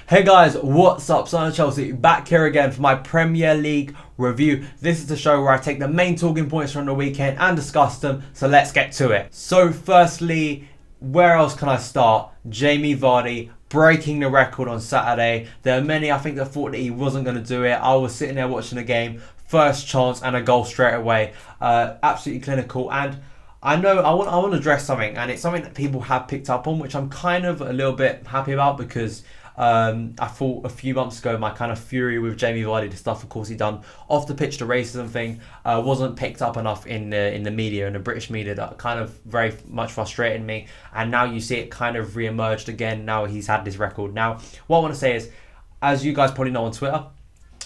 Hey guys, what's up? Son of Chelsea back here again for my Premier League review. This is the show where I take the main talking points from the weekend and discuss them, so let's get to it. So firstly, where else can I start? Jamie Vardy breaking the record on Saturday. There are many, I think, that thought that he wasn't going to do it. I was sitting there watching the game, first chance and a goal straight away. Absolutely clinical. And I know I want to address something, and it's something that people have picked up on, which I'm kind of a little bit happy about because I thought a few months ago my kind of fury with Jamie Vardy, the stuff of course he done off the pitch, the racism thing, wasn't picked up enough in the media, in the British media. That kind of very much frustrated me, and now you see it kind of re-emerged again. Now he's had this record. Now what I want to say is, as you guys probably know on Twitter,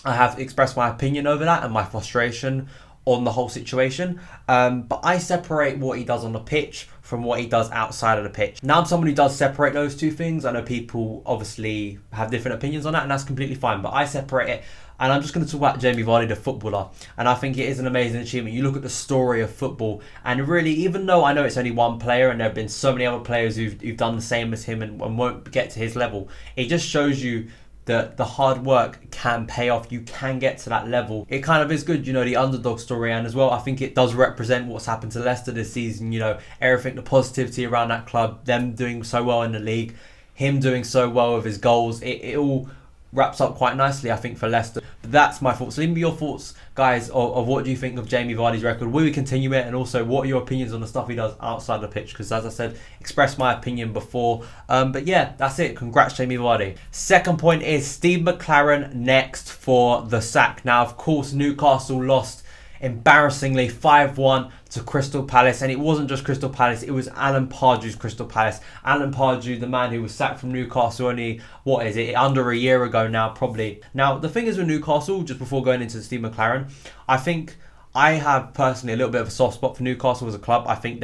I have expressed my opinion over that and my frustration on the whole situation, but I separate what he does on the pitch from what he does outside of the pitch. Now I'm someone who does separate those two things. I know people obviously have different opinions on that, and that's completely fine, but I separate it. And I'm just going to talk about Jamie Vardy, the footballer, and I think it is an amazing achievement. You look at the story of football, and really, even though I know it's only one player and there have been so many other players who've done the same as him and won't get to his level, it just shows you that the hard work can pay off. You can get to that level. It kind of is good, you know, the underdog story, and as well, I think it does represent what's happened to Leicester this season. You know, everything, the positivity around that club, them doing so well in the league, him doing so well with his goals. It all wraps up quite nicely, I think, for Leicester. But that's my thoughts. Leave me your thoughts, guys, of what do you think of Jamie Vardy's record? Will we continue it? And also, what are your opinions on the stuff he does outside the pitch? Because as I said, expressed my opinion before. But yeah, that's it. Congrats, Jamie Vardy. Second point is Steve McClaren next for the sack. Now, of course, Newcastle lost embarrassingly 5-1 to Crystal Palace, and it wasn't just Crystal Palace, it was Alan Pardew's Crystal Palace. Alan Pardew, the man who was sacked from Newcastle only, what is it, under a year ago now, probably. Now, the thing is with Newcastle, just before going into Steve McClaren, I think I have personally a little bit of a soft spot for Newcastle as a club. I think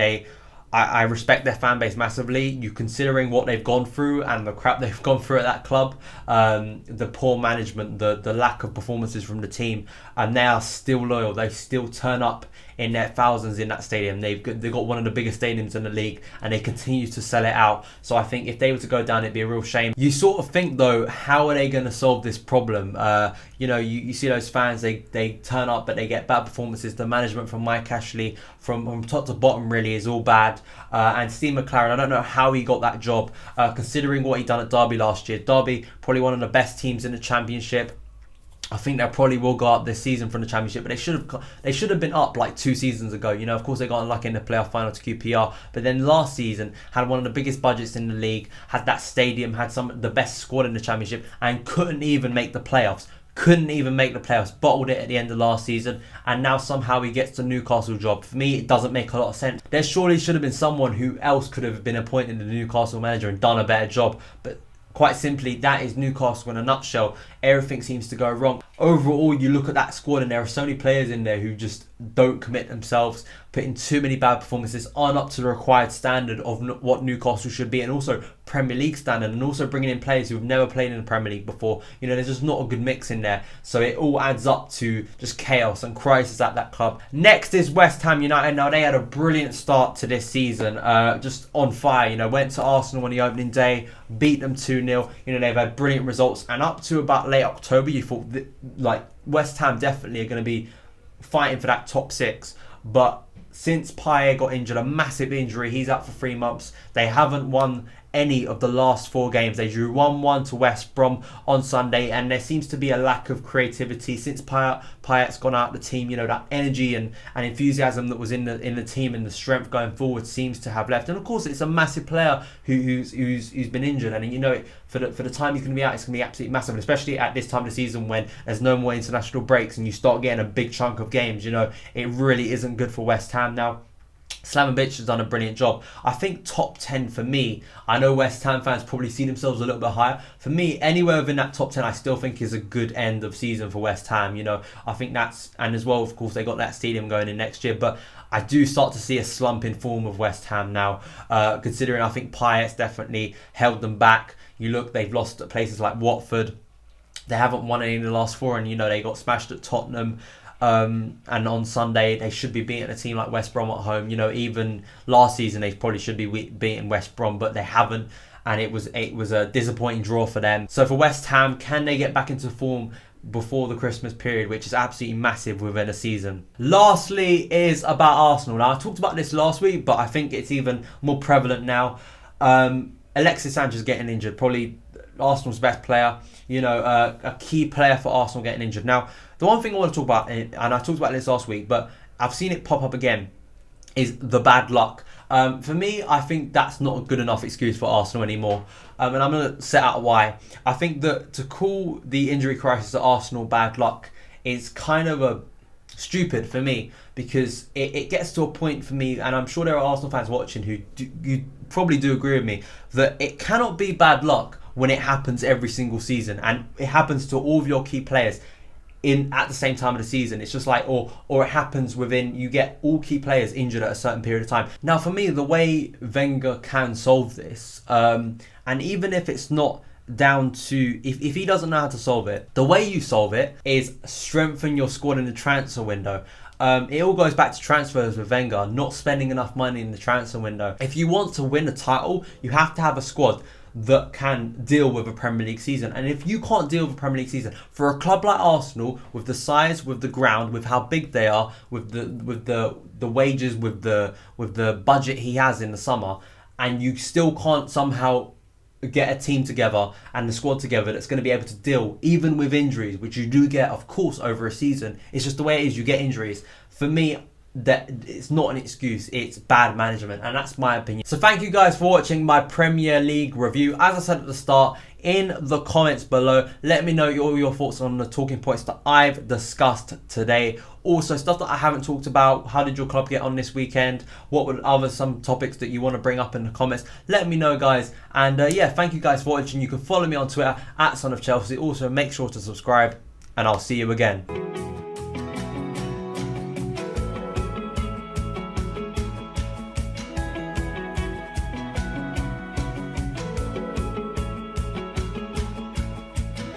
I respect their fan base massively. You considering what they've gone through and the crap they've gone through at that club, the poor management, the lack of performances from the team, and they are still loyal. They still turn up in their thousands in that stadium. They've got one of the biggest stadiums in the league, and they continue to sell it out. So I think if they were to go down, it'd be a real shame. You sort of think though, how are they going to solve this problem? You know, you see those fans, they turn up, but they get bad performances. The management from Mike Ashley, from top to bottom, really is all bad. And Steve McClaren, I don't know how he got that job, considering what he done at Derby last year. Derby, probably one of the best teams in the Championship. I think they probably will go up this season from the Championship, but they should have been up like 2 seasons ago. You know, of course they got unlucky in the playoff final to QPR, but then last season had one of the biggest budgets in the league, had that stadium, had some of the best squad in the Championship, and couldn't even make the playoffs. Bottled it at the end of last season, and now somehow he gets the Newcastle job. For me, it doesn't make a lot of sense. There surely should have been someone who else could have been appointed the Newcastle manager and done a better job, but quite simply, that is Newcastle in a nutshell. Everything seems to go wrong. Overall, you look at that squad and there are so many players in there who just don't commit themselves, put in too many bad performances, aren't up to the required standard of what Newcastle should be, and also Premier League standard, and also bringing in players who have never played in the Premier League before. You know, there's just not a good mix in there. So it all adds up to just chaos and crisis at that club. Next is West Ham United. Now, they had a brilliant start to this season, just on fire. You know, went to Arsenal on the opening day, beat them 2-0. You know, they've had brilliant results, and up to about late October, you thought that, like, West Ham definitely are going to be fighting for that top 6. But since Payet got injured, a massive injury, he's out for 3 months. They haven't won any of the last 4 games. They drew 1-1 to West Brom on Sunday, and there seems to be a lack of creativity since Payet's gone out of the team. You know, that energy and enthusiasm that was in the team and the strength going forward seems to have left. And of course, it's a massive player who's been injured, and you know, for the time he's going to be out, it's going to be absolutely massive, and especially at this time of the season when there's no more international breaks and you start getting a big chunk of games. You know, it really isn't good for West Ham now. Slamovich has done a brilliant job. I think top 10 for me. I know West Ham fans probably see themselves a little bit higher. For me, anywhere within that top 10, I still think is a good end of season for West Ham. You know, I think that's, and as well, of course, they got that stadium going in next year. But I do start to see a slump in form of West Ham now, considering I think Payet's definitely held them back. You look, they've lost at places like Watford. They haven't won any in the last 4, and you know, they got smashed at Tottenham. And on Sunday they should be beating a team like West Brom at home. You know, even last season they probably should be beating West Brom, but they haven't. and it was a disappointing draw for them. So for West Ham, can they get back into form before the Christmas period, which is absolutely massive within a season? Lastly is about Arsenal. Now, I talked about this last week, but I think it's even more prevalent now. Alexis Sanchez getting injured, probably Arsenal's best player, a key player for Arsenal getting injured. Now, the one thing I want to talk about, and I talked about this last week, but I've seen it pop up again, is the bad luck. For me, I think that's not a good enough excuse for Arsenal anymore. And I'm going to set out why. I think that to call the injury crisis at Arsenal bad luck is kind of stupid for me, because it gets to a point for me, and I'm sure there are Arsenal fans watching who you probably do agree with me, that it cannot be bad luck when it happens every single season, and it happens to all of your key players at the same time of the season. It's just like, or it happens within, you get all key players injured at a certain period of time. Now, for me, the way Wenger can solve this, and even if it's not down to, if he doesn't know how to solve it, the way you solve it is strengthen your squad in the transfer window. It all goes back to transfers with Wenger, not spending enough money in the transfer window. If you want to win a title, you have to have a squad that can deal with a Premier League season. And if you can't deal with a Premier League season, for a club like Arsenal, with the size, with the ground, with how big they are, with the wages, with the budget he has in the summer, and you still can't somehow get a team together and the squad together that's going to be able to deal even with injuries, which you do get, of course, over a season. It's just the way it is. You get injuries. For me, that it's not an excuse, it's bad management, and that's my opinion. So thank you guys for watching my Premier League review. As I said at the start, in the comments below, let me know all your thoughts on the talking points that I've discussed today. Also, stuff that I haven't talked about. How did your club get on this weekend? What were some topics that you want to bring up in the comments? Let me know, guys. And yeah, thank you guys for watching. You can follow me on Twitter at SonOfChelsea. Also, make sure to subscribe, and I'll see you again.